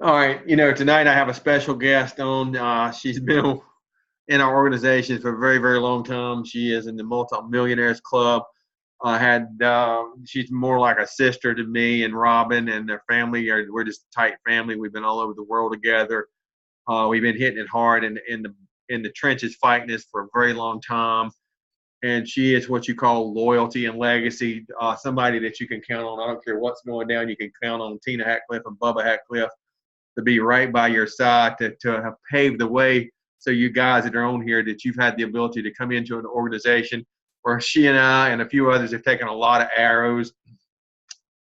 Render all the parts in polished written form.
All right, tonight I have a special guest on. She's been in our organization for a very, very long time. She is in the Multi-Millionaires Club. She's more like a sister to me and Robin and their family. We're just a tight family. We've been all over the world together. We've been hitting it hard in the trenches, fighting this for a very long time. And she is what you call loyalty and legacy. Somebody that you can count on. I don't care what's going down. You can count on Tina Hatcliff and Bubba Hatcliff to be right by your side, to have paved the way. So you guys that are on here, that you've had the ability to come into an organization where she and I and a few others have taken a lot of arrows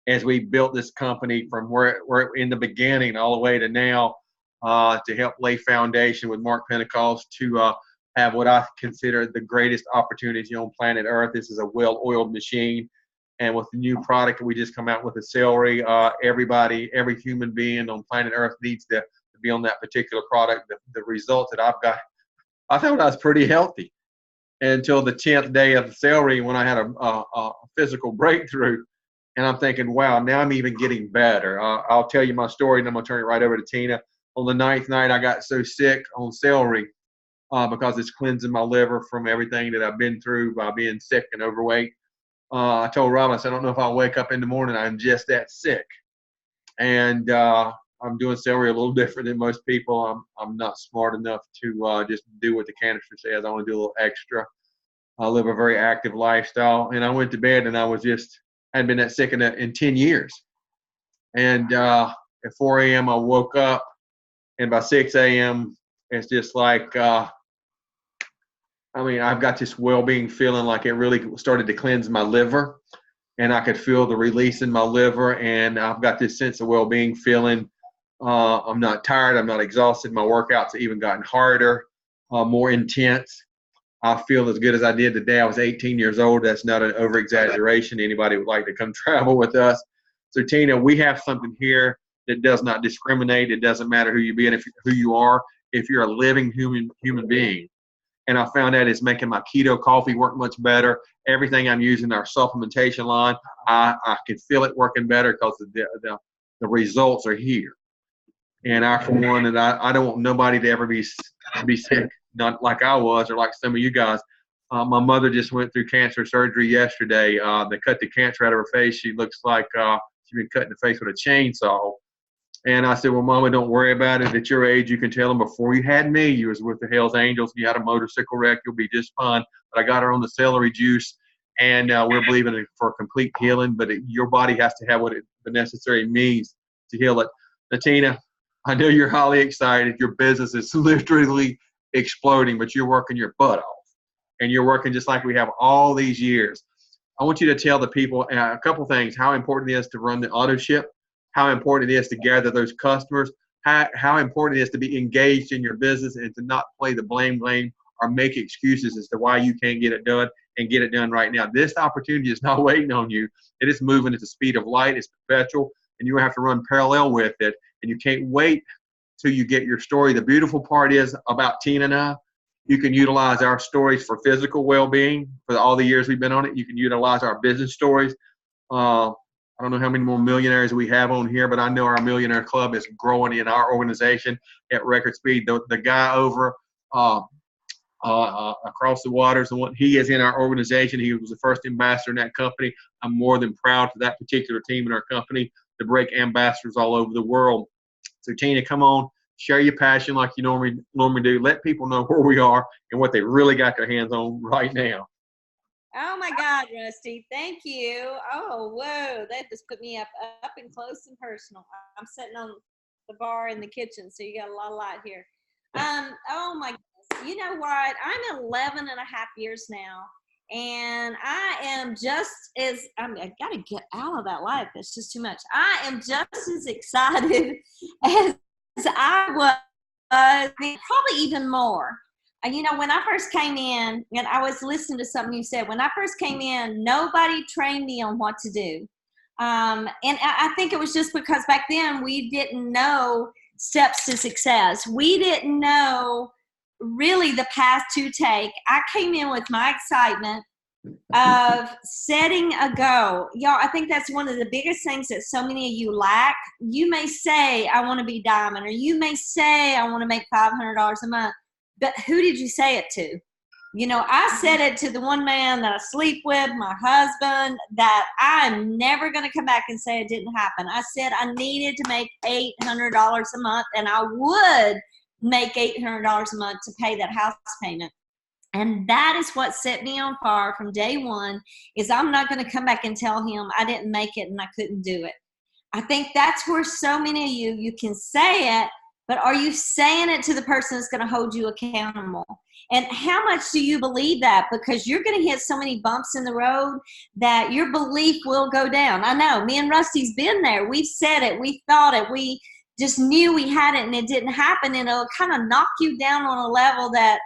as we built this company from where we're in the beginning all the way to now, to help lay foundation with Mark Pentecost to have what I consider the greatest opportunity on planet Earth. This is a well-oiled machine. And with the new product that we just come out with, the celery, every human being on planet Earth needs to be on that particular product. The results that I've got, I thought I was pretty healthy until the 10th day of the celery when I had a physical breakthrough. And I'm thinking, wow, now I'm even getting better. I'll tell you my story, and I'm going to turn it right over to Tina. On the ninth night, I got so sick on celery because it's cleansing my liver from everything that I've been through by being sick and overweight. I told Robin, I said, I don't know if I'll wake up in the morning. I'm just that sick. And I'm doing celery a little different than most people. I'm not smart enough to just do what the canister says. I want to do a little extra. I live a very active lifestyle. And I went to bed and I hadn't been that sick in 10 years. And at 4 a.m., I woke up. And by 6 a.m., it's just like, I've got this well-being feeling like it really started to cleanse my liver, and I could feel the release in my liver, and I've got this sense of well-being feeling. I'm not tired. I'm not exhausted. My workouts have even gotten harder, more intense. I feel as good as I did the day I was 18 years old. That's not an over-exaggeration. Anybody would like to come travel with us. So, Tina, we have something here that does not discriminate. It doesn't matter who you be and who you are. If you're a living human being. And I found that it's making my keto coffee work much better. Everything I'm using, our supplementation line, I can feel it working better because the results are here. And I, for one, and I don't want nobody to ever be sick, not like I was or like some of you guys. My mother just went through cancer surgery yesterday. They cut the cancer out of her face. She looks like she's been cut in the face with a chainsaw. And I said, well, Mama, don't worry about it. At your age, you can tell them before you had me, you was with the Hells Angels. You had a motorcycle wreck. You'll be just fine. But I got her on the celery juice, and we're believing for complete healing. But your body has to have the necessary means to heal it. Natina, I know you're highly excited. Your business is literally exploding, but you're working your butt off. And you're working just like we have all these years. I want you to tell the people a couple things, how important it is to run the auto ship, how important it is to gather those customers, how important it is to be engaged in your business and to not play the blame game or make excuses as to why you can't get it done and get it done right now. This opportunity is not waiting on you. It is moving at the speed of light. It's perpetual, and you have to run parallel with it, and you can't wait till you get your story. The beautiful part is about Tina and I, you can utilize our stories for physical well-being for all the years we've been on it. You can utilize our business stories. I don't know how many more millionaires we have on here, but I know our millionaire club is growing in our organization at record speed. The guy over across the waters, and what he is in our organization, he was the first ambassador in that company. I'm more than proud for that particular team in our company to break ambassadors all over the world. So, Tina, come on, share your passion like you normally do. Let people know where we are and what they really got their hands on right now. Oh my God, Rusty, thank you. Oh, whoa, that just put me up and close and personal. I'm sitting on the bar in the kitchen, so you got a lot of light here. Oh my goodness. You know what? I'm 11 and a half years now, and I am I got to get out of that light. That's just too much. I am just as excited as I was, probably even more. And when I first came in, and I was listening to something you said, when I first came in, nobody trained me on what to do. And I think it was just because back then we didn't know steps to success. We didn't know really the path to take. I came in with my excitement of setting a goal. Y'all, I think that's one of the biggest things that so many of you lack. You may say, I want to be diamond, or you may say, I want to make $500 a month, but who did you say it to? You know, I said it to the one man that I sleep with, my husband, that I'm never going to come back and say it didn't happen. I said I needed to make $800 a month, and I would make $800 a month to pay that house payment. And that is what set me on fire from day one, is I'm not going to come back and tell him I didn't make it and I couldn't do it. I think that's where so many of you can say it, but are you saying it to the person that's going to hold you accountable? And how much do you believe that? Because you're going to hit so many bumps in the road that your belief will go down. I know, me and Rusty's been there. We've said it. We thought it. We just knew we had it and it didn't happen. And it'll kind of knock you down on a level that,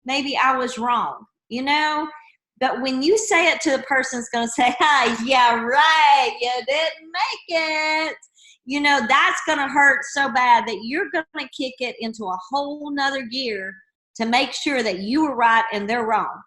maybe I was wrong, you know? But when you say it to the person that's going to say, yeah, right, you didn't make it, you know, that's going to hurt so bad that you're going to kick it into a whole nother gear to make sure that you were right and they're wrong.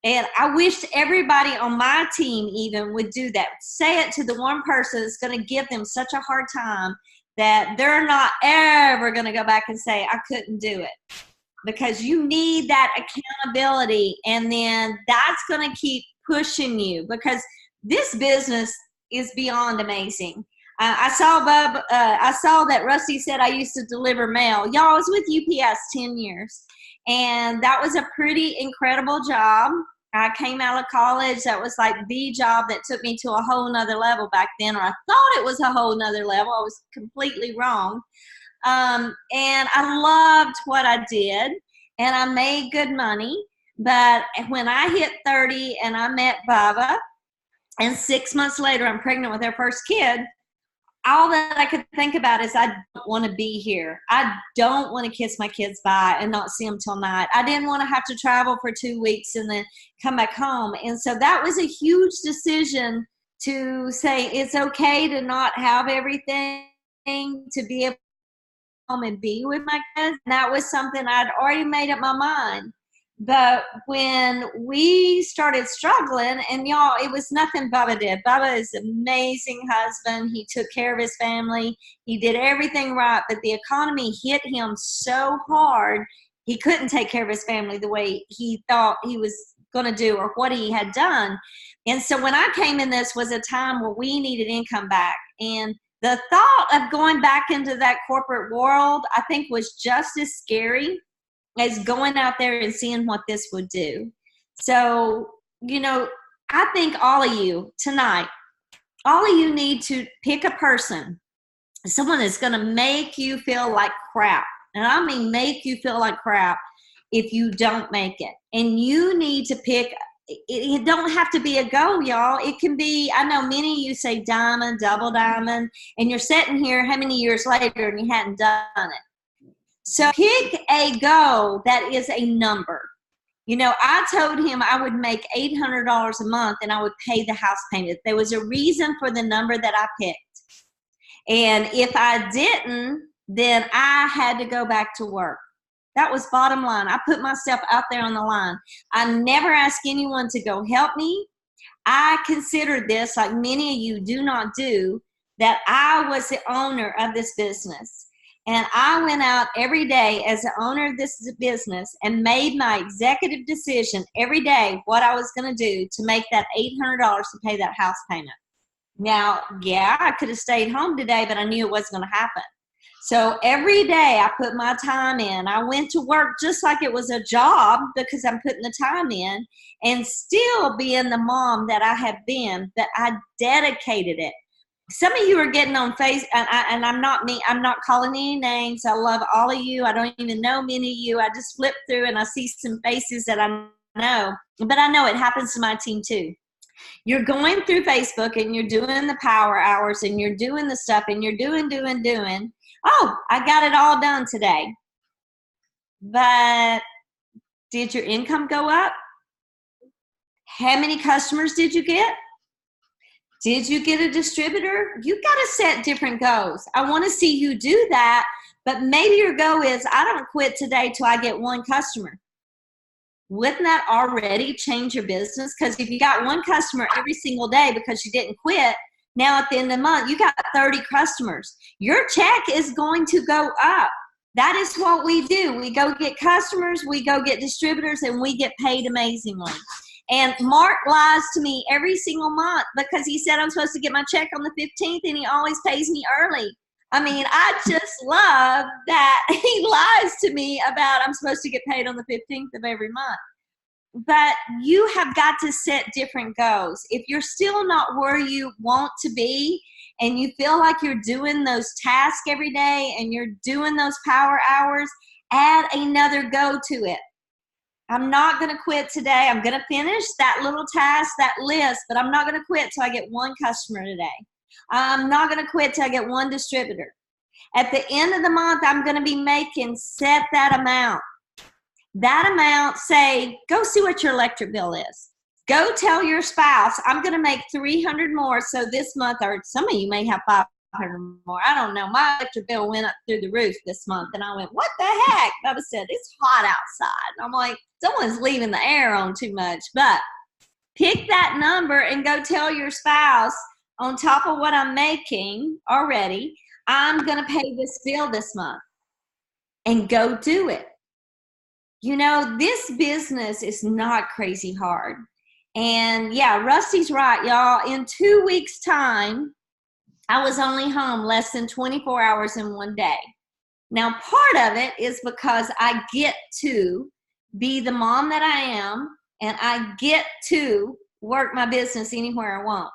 And I wish everybody on my team even would do that. Say it to the one person that's going to give them such a hard time that they're not ever going to go back and say, I couldn't do it. Because you need that accountability, and then that's going to keep pushing you, because this business is beyond amazing. I saw that Rusty said I used to deliver mail. Y'all, I was with UPS 10 years, and that was a pretty incredible job. I came out of college. That was like the job that took me to a whole nother level back then, or I thought it was a whole nother level. I was completely wrong. And I loved what I did, and I made good money. But when I hit 30 and I met Bubba, and 6 months later I'm pregnant with our first kid, all that I could think about is I don't want to be here. I don't want to kiss my kids bye and not see them till night. I didn't want to have to travel for 2 weeks and then come back home. And so that was a huge decision, to say it's okay to not have everything, to be able home and be with my kids. And that was something I'd already made up my mind. But when we started struggling, and y'all, it was nothing Bubba did. Bubba is an amazing husband. He took care of his family. He did everything right, but the economy hit him so hard, he couldn't take care of his family the way he thought he was going to do, or what he had done. And so when I came in, this was a time where we needed income back. And the thought of going back into that corporate world, I think, was just as scary as going out there and seeing what this would do. So, you know, I think all of you tonight, all of you need to pick a person, someone that's going to make you feel like crap. And I mean make you feel like crap if you don't make it. And you need to pick, it don't have to be a goal, y'all. It can be, I know many of you say diamond, double diamond, and you're sitting here how many years later and you hadn't done it. So pick a goal that is a number. You know, I told him I would make $800 a month and I would pay the house payment. There was a reason for the number that I picked. And if I didn't, then I had to go back to work. That was bottom line. I put myself out there on the line. I never asked anyone to go help me. I considered this, like many of you do not do, that I was the owner of this business. And I went out every day as the owner of this business and made my executive decision every day what I was going to do to make that $800 to pay that house payment. Now, yeah, I could have stayed home today, but I knew it wasn't going to happen. So every day I put my time in. I went to work just like it was a job, because I'm putting the time in, and still being the mom that I have been, that I dedicated it. Some of you are getting on Facebook, and I'm not calling any names. I love all of you. I don't even know many of you. I just flip through and I see some faces that I know, but I know it happens to my team too. You're going through Facebook and you're doing the power hours and you're doing the stuff and you're doing. Oh, I got it all done today. But did your income go up? How many customers did you get? Did you get a distributor? You got to set different goals. I want to see you do that, but maybe your goal is, I don't quit today till I get one customer. Wouldn't that already change your business? Because if you got one customer every single day because you didn't quit, now at the end of the month, you got 30 customers. Your check is going to go up. That is what we do. We go get customers, we go get distributors, and we get paid amazingly. And Mark lies to me every single month because he said I'm supposed to get my check on the 15th, and he always pays me early. I mean, I just love that he lies to me about I'm supposed to get paid on the 15th of every month. But you have got to set different goals. If you're still not where you want to be, and you feel like you're doing those tasks every day and you're doing those power hours, add another go to it. I'm not going to quit today. I'm going to finish that little task, that list, but I'm not going to quit till I get one customer today. I'm not going to quit till I get one distributor. At the end of the month, I'm going to be making, set that amount. That amount, say, go see what your electric bill is. Go tell your spouse, I'm going to make 300 more. So this month, or some of you may have 500 more. I don't know. My electric bill went up through the roof this month. And I went, what the heck? Bubba said, it's hot outside. And I'm like, someone's leaving the air on too much. But pick that number and go tell your spouse, on top of what I'm making already, I'm going to pay this bill this month. And go do it. You know, this business is not crazy hard. And yeah, Rusty's right, y'all. In 2 weeks' time, I was only home less than 24 hours in one day. Now, part of it is because I get to be the mom that I am, and I get to work my business anywhere I want.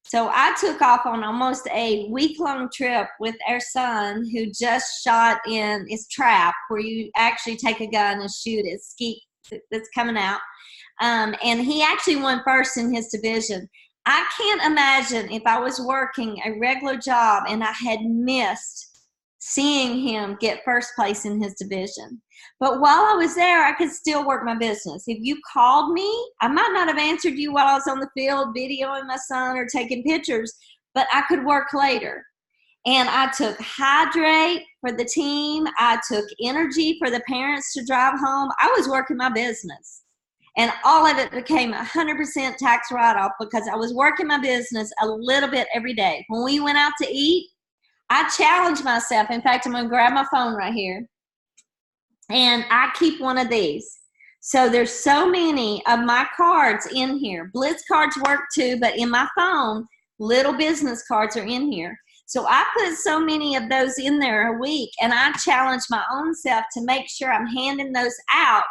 So I took off on almost a week-long trip with our son, who just shot in his trap, where you actually take a gun and shoot his skeet that's coming out. And he actually won first in his division. I can't imagine if I was working a regular job and I had missed seeing him get first place in his division. But while I was there, I could still work my business. If you called me, I might not have answered you while I was on the field videoing my son or taking pictures, but I could work later. And I took hydrate for the team. I took energy for the parents to drive home. I was working my business. And all of it became 100% tax write-off because I was working my business a little bit every day. When we went out to eat, I challenged myself. In fact, I'm going to grab my phone right here. And I keep one of these. So there's so many of my cards in here. Blitz cards work too, but in my phone, little business cards are in here. So I put so many of those in there a week, and I challenge my own self to make sure I'm handing those out,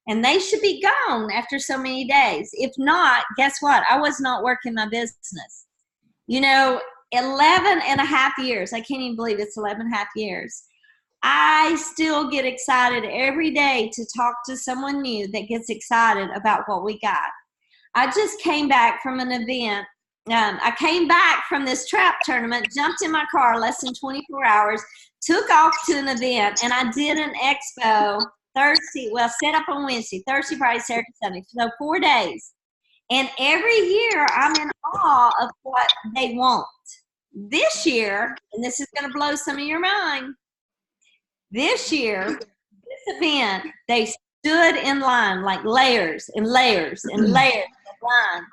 and they should be gone after so many days. If not, guess what? I was not working my business. You know, 11 and a half years. I can't even believe it's 11 and a half years. I still get excited every day to talk to someone new that gets excited about what we got. I just came back from an event. I came back from this trap tournament, jumped in my car less than 24 hours, took off to an event, and I did an expo Thursday, well, set up on Wednesday, Thursday, Friday, Saturday, Sunday. So 4 days. And every year I'm in awe of what they want. This year, and this is going to blow some of your mind, this year, this event, they stood in line like layers and layers and layers of line,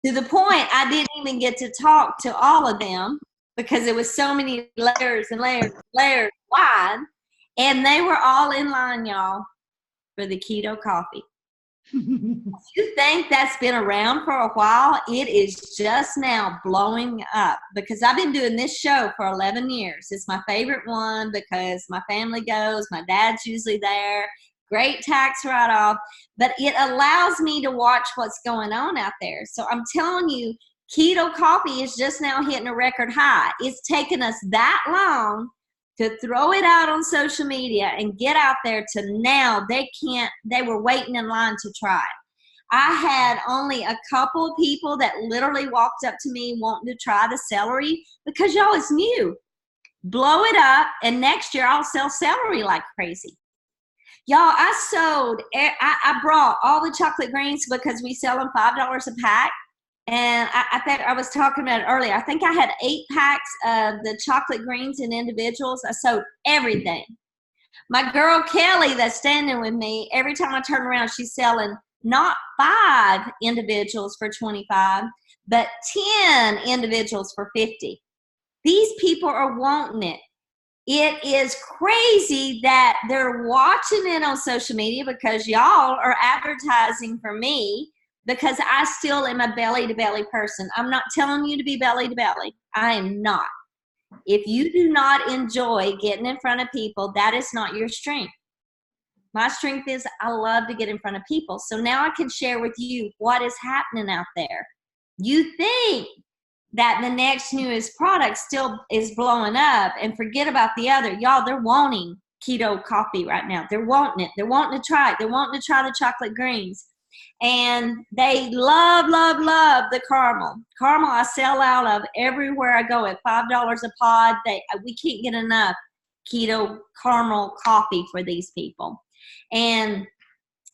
to the point I didn't even get to talk to all of them because there was so many layers and layers and layers wide, and they were all in line, y'all, for the keto coffee. You think that's been around for a while? It is just now blowing up because I've been doing this show for 11 years. It's my favorite one because my family goes, my dad's usually there, great tax write-off, but it allows me to watch what's going on out there. So I'm telling you, keto coffee is just now hitting a record high. It's taken us that long to throw it out on social media and get out there to now they were waiting in line to try. I had only a couple people that literally walked up to me wanting to try the celery because y'all, it's new. Blow it up, and next year I'll sell celery like crazy. Y'all, I brought all the chocolate greens because we sell them $5 a pack. And I think I was talking about it earlier. I think I had 8 packs of the chocolate greens in individuals. I sold everything. My girl Kelly that's standing with me, every time I turn around, she's selling not 5 individuals for 25, but 10 individuals for 50. These people are wanting it. It is crazy that they're watching it on social media because y'all are advertising for me, because I still am a belly-to-belly person. I'm not telling you to be belly-to-belly. I am not. If you do not enjoy getting in front of people, that is not your strength. My strength is I love to get in front of people. So now I can share with you what is happening out there. You think that the next newest product still is blowing up and forget about the other. Y'all, they're wanting keto coffee right now. They're wanting it. They're wanting to try it. They're wanting to try the chocolate greens. And they love, love, love the caramel. Caramel I sell out of everywhere I go at $5 a pod. We can't get enough keto caramel coffee for these people. And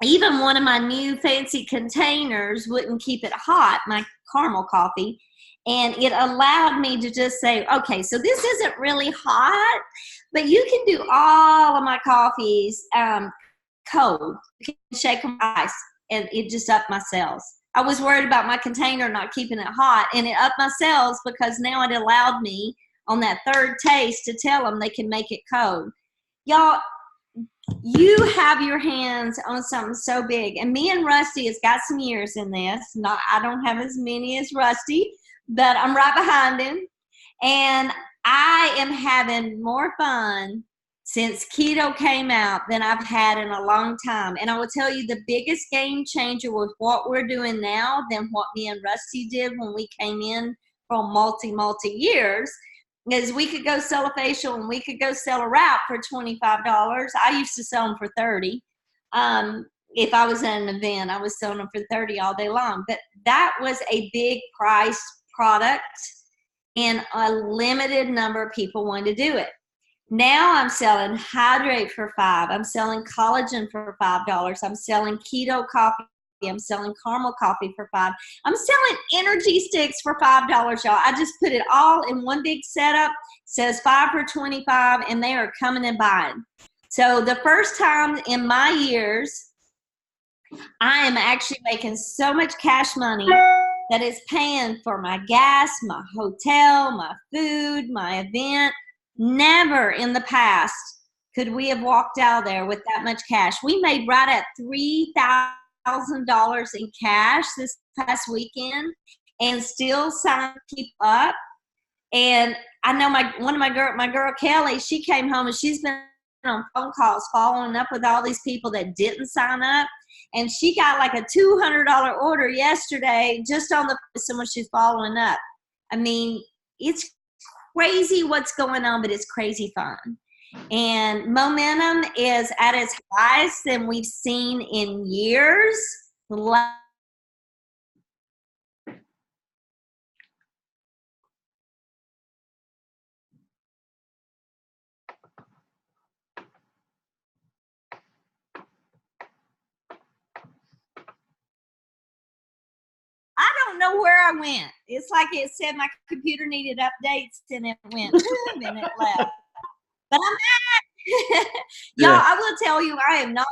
even one of my new fancy containers wouldn't keep it hot, my caramel coffee. And it allowed me to just say, okay, so this isn't really hot, but you can do all of my coffees cold. You can shake them ice, and it just upped my sales. I was worried about my container not keeping it hot, and it upped my sales because now it allowed me on that third taste to tell them they can make it cold. Y'all, you have your hands on something so big. And me and Rusty has got some years in this. I don't have as many as Rusty, but I'm right behind him. And I am having more fun since keto came out than I've had in a long time. And I will tell you, the biggest game changer with what we're doing now than what me and Rusty did when we came in from multi years is we could go sell a facial and we could go sell a wrap for $25. I used to sell them for $30. If I was at an event, I was selling them for $30 all day long. But that was a big price product, and a limited number of people wanted to do it. Now I'm selling Hydrate for $5. I'm selling collagen for $5. I'm selling keto coffee. I'm selling caramel coffee for $5. I'm selling energy sticks for $5, y'all. I just put it all in one big setup. It says 5 for $25, and they are coming and buying. So the first time in my years, I am actually making so much cash money that is paying for my gas, my hotel, my food, my event. Never in the past could we have walked out there with that much cash. We made right at $3,000 in cash this past weekend, and still signing people up. And I know my girl Kelly, she came home and she's been on phone calls following up with all these people that didn't sign up. And she got like a $200 order yesterday just on someone she's following up. I mean, it's crazy what's going on, but it's crazy fun. And momentum is at its highest than we've seen in years. I don't know where I went. It's like it said my computer needed updates, and it went boom, and it left. But I'm back. Y'all, I will tell you, I am not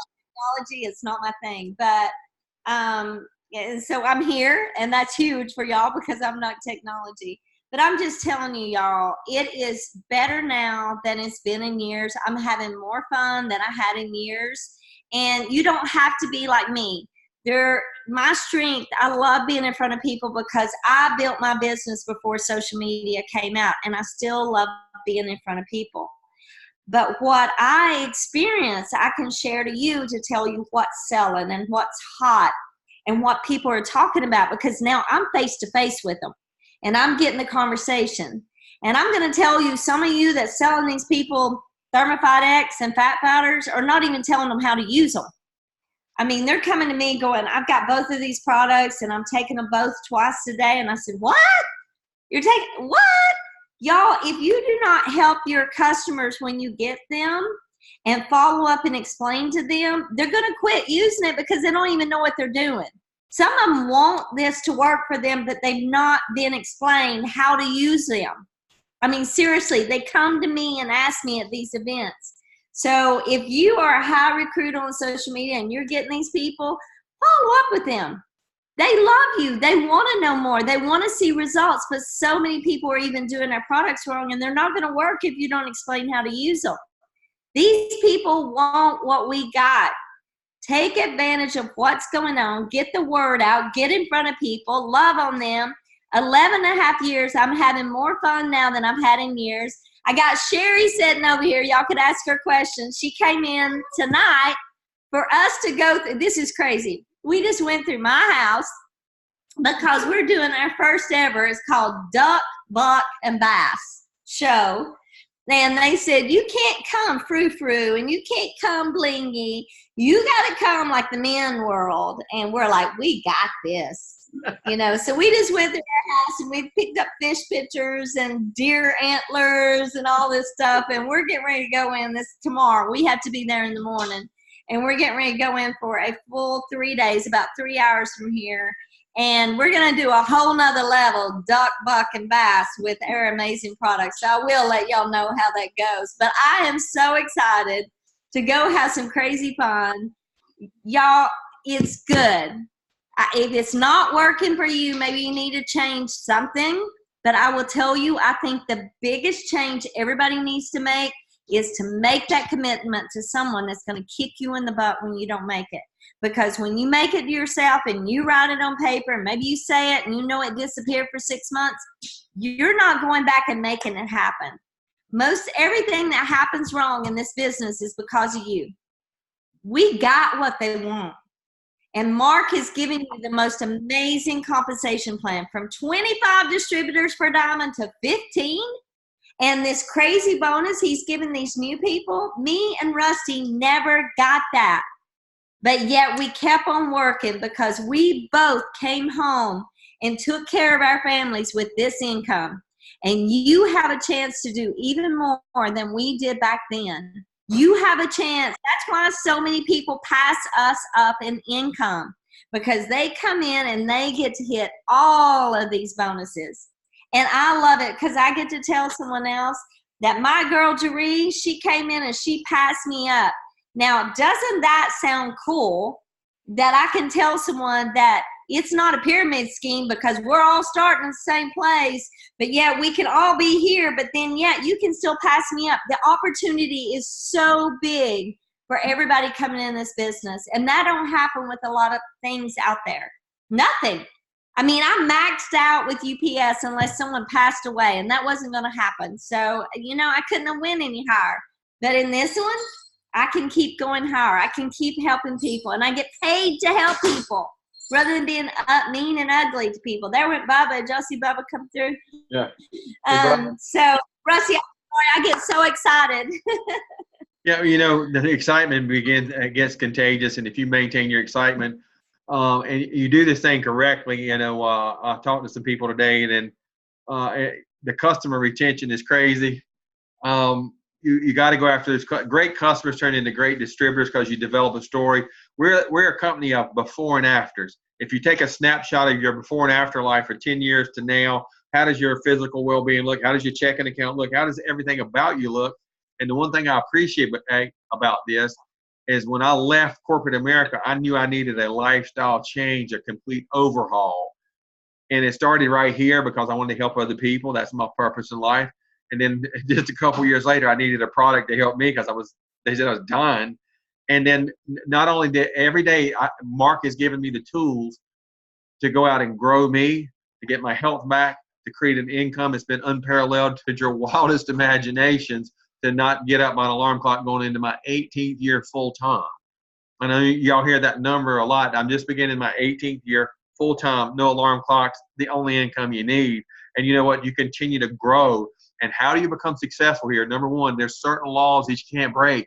technology. It's not my thing. But and so I'm here, and that's huge for y'all because I'm not technology. But I'm just telling you, y'all, it is better now than it's been in years. I'm having more fun than I had in years. And you don't have to be like me. My strength, I love being in front of people because I built my business before social media came out, and I still love being in front of people. But what I experience, I can share to you to tell you what's selling and what's hot and what people are talking about, because now I'm face to face with them and I'm getting the conversation. And I'm going to tell you, some of you that's selling these people Thermify X and fat fighters are not even telling them how to use them. I mean, they're coming to me going, I've got both of these products and I'm taking them both twice a day. And I said, what? You're taking what? Y'all, if you do not help your customers when you get them and follow up and explain to them, they're going to quit using it because they don't even know what they're doing. Some of them want this to work for them, but they've not been explained how to use them. I mean, seriously, they come to me and ask me at these events, So if you are a high recruiter on social media and you're getting these people, follow up with them. They love you. They want to know more. They want to see results. But so many people are even doing their products wrong, and they're not going to work if you don't explain how to use them. These people want what we got. Take advantage of what's going on. Get the word out. Get in front of people. Love on them. 11 and a half years. I'm having more fun now than I've had in years. I got Sherry sitting over here. Y'all could ask her questions. She came in tonight for us to go through. This is crazy. We just went through my house because we're doing our first ever. It's called Duck, Buck, and Bass show. And they said, you can't come frou-frou and you can't come blingy. You got to come like the men world. And we're like, we got this. So we just went through our house and we picked up fish pictures and deer antlers and all this stuff. And we're getting ready to go in this tomorrow. We have to be there in the morning. And we're getting ready to go in for a full 3 days, about 3 hours from here. And we're going to do a whole nother level, duck, buck, and bass with our amazing products. So I will let y'all know how that goes. But I am so excited to go have some crazy fun. Y'all, it's good. If it's not working for you, maybe you need to change something. But I will tell you, I think the biggest change everybody needs to make is to make that commitment to someone that's going to kick you in the butt when you don't make it. Because when you make it yourself and you write it on paper and maybe you say it and you know it disappeared for 6 months, you're not going back and making it happen. Most everything that happens wrong in this business is because of you. We got what they want. And Mark is giving you the most amazing compensation plan, from 25 distributors per diamond to 15. And this crazy bonus he's giving these new people, me and Rusty never got that. But yet we kept on working because we both came home and took care of our families with this income. And you have a chance to do even more than we did back then. You have a chance. That's why so many people pass us up in income, because they come in and they get to hit all of these bonuses. And I love it because I get to tell someone else that my girl Jeree, she came in and she passed me up. Now, doesn't that sound cool that I can tell someone that it's not a pyramid scheme because we're all starting in the same place, but yet we can all be here, but then yet you can still pass me up. The opportunity is so big for everybody coming in this business, and that don't happen with a lot of things out there. Nothing. I mean, I maxed out with UPS unless someone passed away, and that wasn't going to happen. So, I couldn't have went any higher. But in this one, I can keep going higher. I can keep helping people, and I get paid to help people rather than being mean and ugly to people. There went Bubba. Did y'all see Bubba come through? Yeah. So, Rusty, I get so excited. Yeah, the excitement gets contagious, and if you maintain your excitement, and you do this thing correctly, I talked to some people today, and then the customer retention is crazy. You got to go after those great customers, turn into great distributors because you develop a story. We're a company of before and afters. If you take a snapshot of your before and after life for 10 years to now, how does your physical well-being look? How does your checking account look? How does everything about you look? And the one thing I appreciate about this is when I left corporate America, I knew I needed a lifestyle change, a complete overhaul. And it started right here because I wanted to help other people. That's my purpose in life. And then just a couple years later, I needed a product to help me because they said I was dying. And then not only every day, Mark has given me the tools to go out and grow me, to get my health back, to create an income. It's been unparalleled to your wildest imaginations, to not get up by an alarm clock going into my 18th year full time. I know y'all hear that number a lot. I'm just beginning my 18th year full time, no alarm clocks, the only income you need. And you know what? You continue to grow. And how do you become successful here? Number one, there's certain laws that you can't break.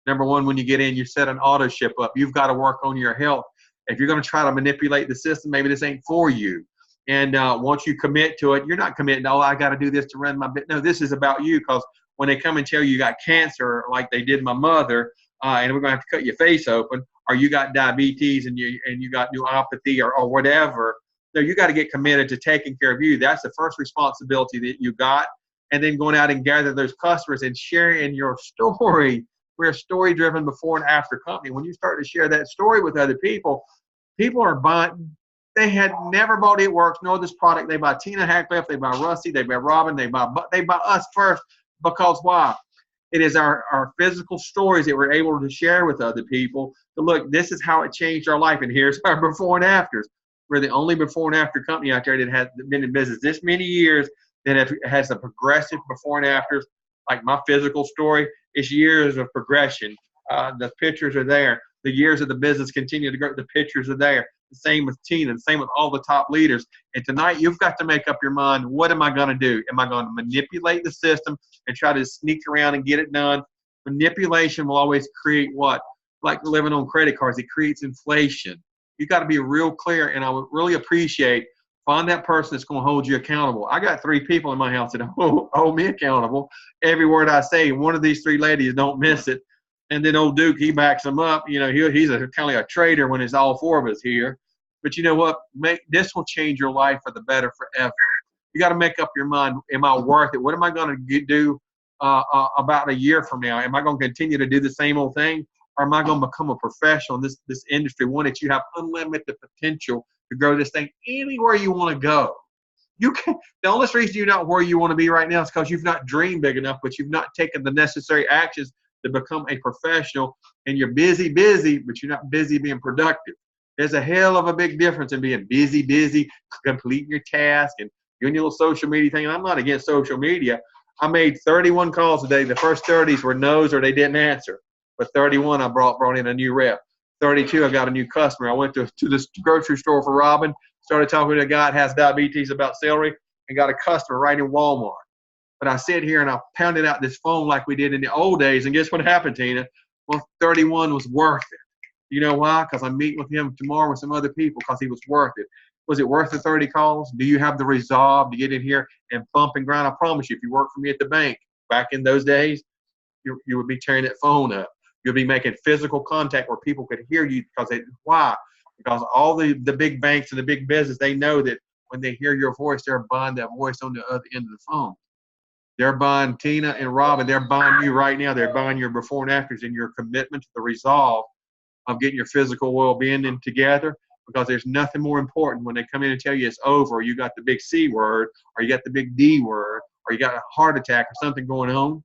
Number one, when you get in, you set an auto ship up. You've got to work on your health. If you're going to try to manipulate the system, maybe this ain't for you. And once you commit to it, you're not committing, I got to do this to run my business. No, this is about you, because when they come and tell you got cancer, like they did my mother, and we're going to have to cut your face open, or you got diabetes and you got neuropathy or whatever, no, you got to get committed to taking care of you. That's the first responsibility that you got. And then going out and gather those customers and sharing your story We're a story-driven before and after company. When you start to share that story with other people, people are buying. They had never bought It Works nor this product. They buy Tina Hatcliff, they buy Rusty, they buy Robin, they buy us first, because why? It is our physical stories that we're able to share with other people. To look, this is how it changed our life, and here's our before and afters. We're the only before and after company out there that has been in business this many years that has a progressive before and afters. Like my physical story, it's years of progression. The pictures are there. The years of the business continue to grow. The pictures are there. The same with Tina, the same with all the top leaders. And tonight, you've got to make up your mind, what am I going to do? Am I going to manipulate the system and try to sneak around and get it done? Manipulation will always create what? Like living on credit cards, it creates inflation. You got to be real clear, and I would really appreciate, find that person that's going to hold you accountable. I got 3 people in my house that hold me accountable. Every word I say, one of these 3 ladies don't miss it. And then old Duke, he backs them up. You know, he's kind of like a traitor when it's all 4 of us here. But you know what? This will change your life for the better forever. You got to make up your mind, am I worth it? What am I going to do about a year from now? Am I going to continue to do the same old thing? Or am I going to become a professional in this industry, one that you have unlimited potential to grow this thing anywhere you want to go? You can. The only reason you're not where you want to be right now is because you've not dreamed big enough, but you've not taken the necessary actions to become a professional. And you're busy, but you're not busy being productive. There's a hell of a big difference in being busy, completing your task and doing your little social media thing. And I'm not against social media. I made 31 calls today. The first 30s were no's or they didn't answer. But 31, I brought in a new rep. 32, I got a new customer. I went to this grocery store for Robin, started talking to a guy that has diabetes about celery, and got a customer right in Walmart. But I sit here and I pounded out this phone like we did in the old days, and guess what happened, Tina? Well, 31 was worth it. You know why? Because I'm meeting with him tomorrow with some other people because he was worth it. Was it worth the 30 calls? Do you have the resolve to get in here and bump and grind? I promise you, if you worked for me at the bank back in those days, you would be tearing that phone up. You'll be making physical contact where people could hear you why? Because all the big banks and the big business, they know that when they hear your voice, they're buying that voice on the other end of the phone. They're buying Tina and Robin. They're buying you right now. They're buying your before and afters and your commitment to the resolve of getting your physical well-being in together, because there's nothing more important when they come in and tell you it's over, or you got the big C word, or you got the big D word, or you got a heart attack or something going on.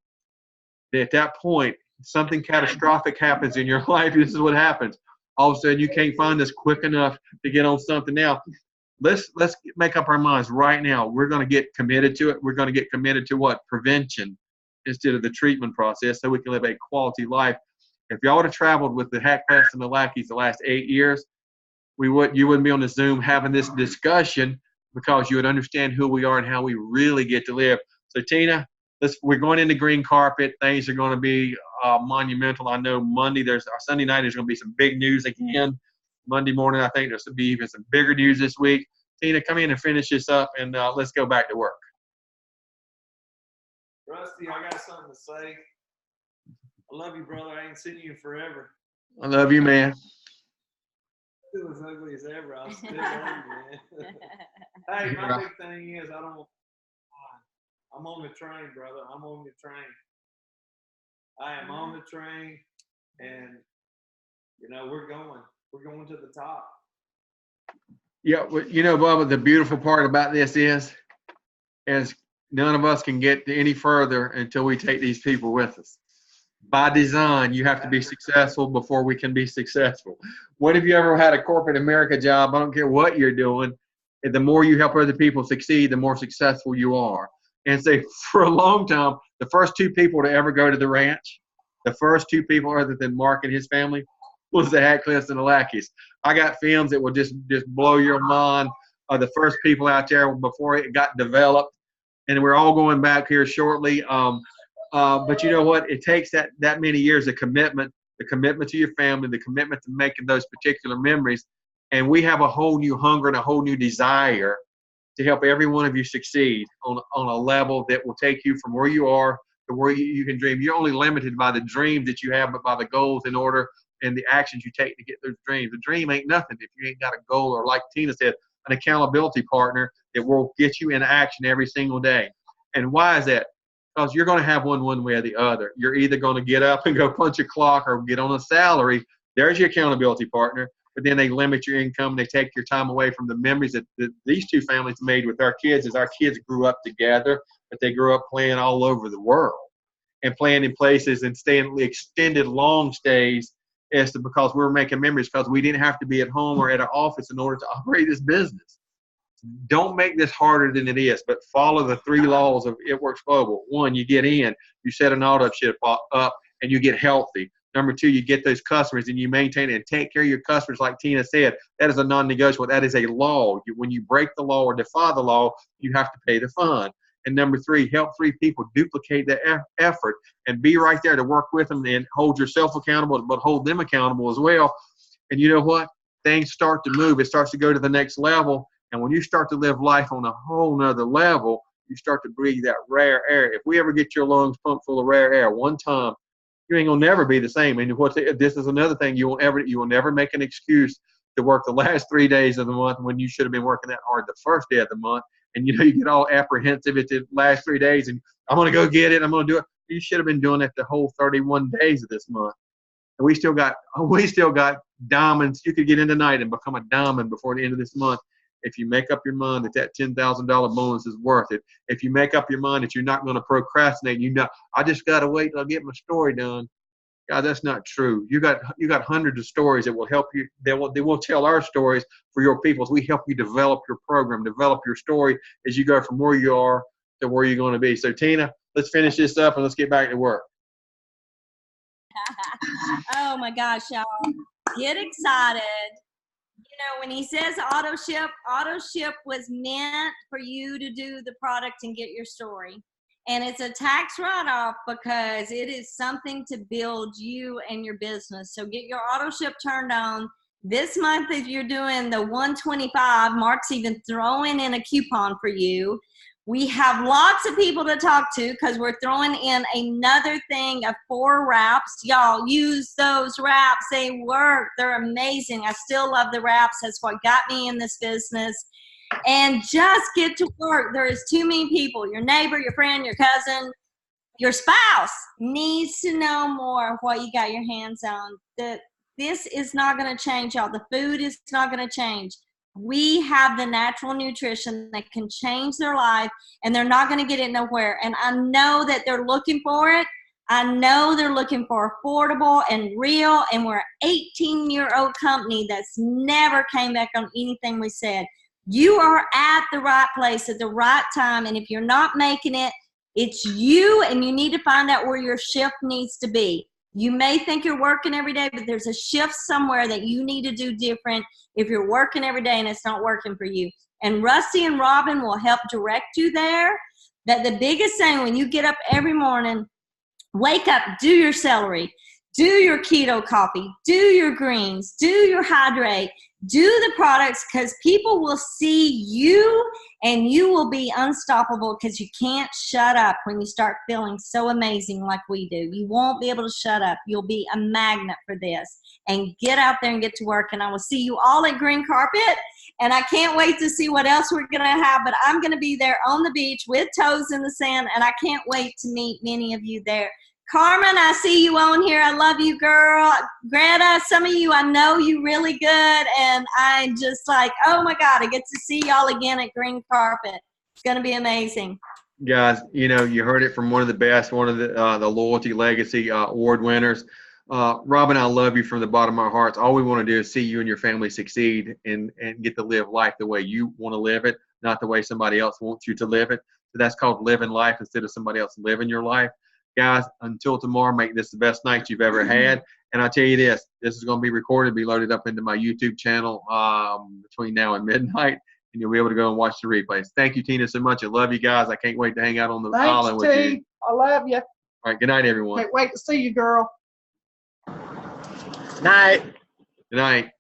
At that point, something catastrophic happens in your life. This is what happens. All of a sudden, you can't find this quick enough to get on something now. Let's make up our minds right now. We're going to get committed to it. We're going to get committed to what? Prevention instead of the treatment process, so we can live a quality life. If y'all would have traveled with the Hatcliffs and the Lackeys the last 8 years, you wouldn't be on the Zoom having this discussion, because you would understand who we are and how we really get to live. So Tina, we're going into green carpet. Things are going to be monumental. I know Sunday night there's going to be some big news again. Monday morning, I think there's going to be even some bigger news this week. Tina, come in and finish this up, and let's go back to work. Rusty, I got something to say. I love you, brother. I ain't seen you in forever. I love you, man. Still as ugly as ever. I'm still ugly, man. Hey, my big thing is I'm on the train, brother. I'm on the train. I am on the train, and we're going to the top. Yeah, well, Bubba, the beautiful part about this is none of us can get any further until we take these people with us. By design, you have to be successful before we can be successful. When have you ever had a corporate America job? I don't care what you're doing. And the more you help other people succeed, the more successful you are. And say, for a long time, the first 2 people to ever go to the ranch, the first 2 people other than Mark and his family, was the Hatcliffs and the Lackeys. I got films that will just blow your mind. The first people out there before it got developed. And we're all going back here shortly. But you know what? It takes that many years of commitment, the commitment to your family, the commitment to making those particular memories. And we have a whole new hunger and a whole new desire to help every one of you succeed on a level that will take you from where you are to where you can dream. You're only limited by the dreams that you have, but by the goals in order and the actions you take to get those dreams. The dream ain't nothing if you ain't got a goal, or like Tina said, an accountability partner that will get you in action every single day. And why is that? because you're going to have one way or the other. You're either going to get up and go punch a clock or get on a salary. There's your accountability partner. But then they limit your income. They take your time away from the memories that these two families made with our kids, as our kids grew up together, but they grew up playing all over the world and playing in places and staying extended long stays because we were making memories, because we didn't have to be at home or at an office in order to operate this business. Don't make this harder than it is, but follow the 3 laws of It Works Global. 1, you get in, you set an auto ship up, and you get healthy. Number 2, you get those customers and you maintain it and take care of your customers. Like Tina said, that is a non-negotiable. That is a law. When you break the law or defy the law, you have to pay the fine. And number 3, help 3 people duplicate the effort and be right there to work with them and hold yourself accountable, but hold them accountable as well. And you know what? Things start to move. It starts to go to the next level. And when you start to live life on a whole nother level, you start to breathe that rare air. If we ever get your lungs pumped full of rare air one time, you ain't gonna never be the same. And this is another thing, you will never make an excuse to work the last 3 days of the month when you should have been working that hard the first day of the month. And you get all apprehensive at the last 3 days and I'm gonna go get it, I'm gonna do it. You should have been doing it the whole 31 days of this month. And we still got diamonds. You could get in tonight and become a diamond before the end of this month. If you make up your mind that $10,000 bonus is worth it, if you make up your mind that you're not going to procrastinate, I just got to wait till I get my story done. God, that's not true. You got hundreds of stories that will help you. They will tell our stories for your people. We help you develop your program, develop your story as you go from where you are to where you're going to be. So Tina, let's finish this up and let's get back to work. Oh my gosh, y'all. Get excited. When he says auto ship was meant for you to do the product and get your story. And it's a tax write-off because it is something to build you and your business. So get your auto ship turned on. This month, if you're doing the 125, Mark's even throwing in a coupon for you. We have lots of people to talk to because we're throwing in another thing of 4 wraps. Y'all use those wraps. They work. They're amazing. I still love the wraps. That's what got me in this business. And just get to work. There is too many people. Your neighbor, your friend, your cousin, your spouse needs to know more of what you got your hands on. This is not going to change, y'all. The food is not going to change. We have the natural nutrition that can change their life, and they're not going to get it nowhere. And I know that they're looking for it. I know they're looking for affordable and real, and we're an 18-year-old company that's never came back on anything we said. You are at the right place at the right time, and if you're not making it, it's you, and you need to find out where your shift needs to be. You may think you're working every day, but there's a shift somewhere that you need to do different if you're working every day and it's not working for you. And Rusty and Robin will help direct you there. That the biggest thing when you get up every morning, wake up, do your celery, do your keto coffee, do your greens, do your hydrate, do the products, because people will see you and you will be unstoppable because you can't shut up when you start feeling so amazing like we do. You won't be able to shut up. You'll be a magnet for this. And get out there and get to work. And I will see you all at Green Carpet. And I can't wait to see what else we're going to have. But I'm going to be there on the beach with toes in the sand. And I can't wait to meet many of you there. Carmen, I see you on here. I love you, girl. Greta, some of you, I know you really good. And I'm just like, oh, my God, I get to see y'all again at Green Carpet. It's going to be amazing. Guys, you heard it from one of the best, one of the Loyalty Legacy Award winners. Robin, I love you from the bottom of our hearts. All we want to do is see you and your family succeed and get to live life the way you want to live it, not the way somebody else wants you to live it. So that's called living life instead of somebody else living your life. Guys, until tomorrow, make this the best night you've ever had. And I'll tell you this is going to be recorded, be loaded up into my YouTube channel between now and midnight, and you'll be able to go and watch the replays. Thank you, Tina, so much. I love you guys. I can't wait to hang out on the island with you. I love you. All right, good night, everyone. Can't wait to see you, girl. Night. Good night.